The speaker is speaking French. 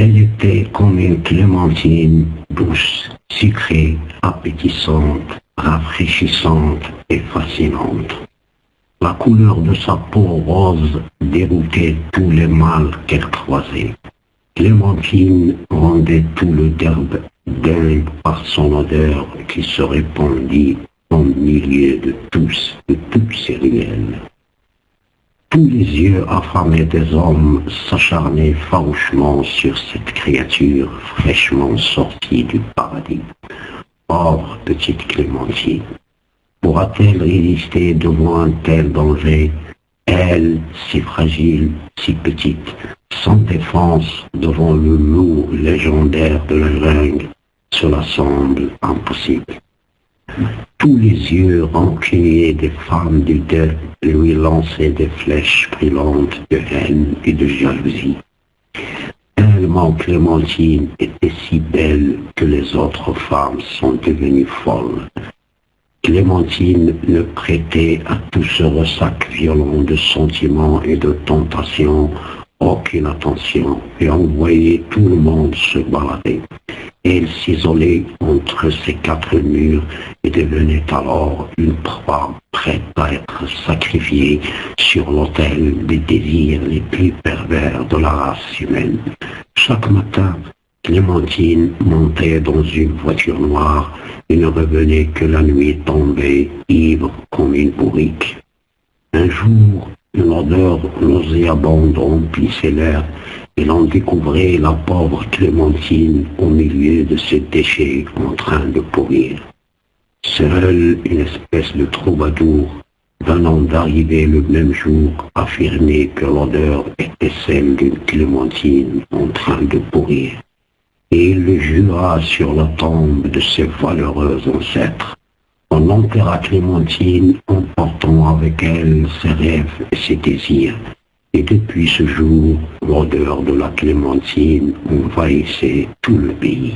Elle était comme une clémentine douce, sucrée, appétissante, rafraîchissante et fascinante. La couleur de sa peau rose déroutait tous les mâles qu'elle croisait. Clémentine rendait tout le derbe dingue par son odeur qui se répandit au milieu de toutes ces ruelles. Tous les yeux affamés des hommes s'acharnaient farouchement sur cette créature fraîchement sortie du paradis. Pauvre petite Clémentine, pourra-t-elle résister devant un tel danger, elle, si fragile, si petite, sans défense devant le loup légendaire de la jungle? Cela semble impossible. Tous les yeux rancuniers des femmes du deuil lui lançaient des flèches brûlantes de haine et de jalousie. Tellement Clémentine était si belle que les autres femmes sont devenues folles. Clémentine ne prêtait à tout ce ressac violent de sentiments et de tentations aucune attention et envoyait tout le monde se balader. Elle s'isolait entre ces quatre murs et devenait alors une proie prête à être sacrifiée sur l'autel des désirs les plus pervers de la race humaine. Chaque matin, Clémentine montait dans une voiture noire et ne revenait que la nuit tombée, ivre comme une bourrique. Un jour, une odeur nauséabonde remplissait l'air et l'on découvrait la pauvre Clémentine au milieu de ces déchets en train de pourrir. Seule une espèce de troubadour venant d'arriver le même jour affirmait que l'odeur était celle d'une Clémentine en train de pourrir. Et il le jura sur la tombe de ses valeureux ancêtres. On enterra Clémentine en portant avec elle ses rêves et ses désirs. Et depuis ce jour, l'odeur de la Clémentine envahissait tout le pays.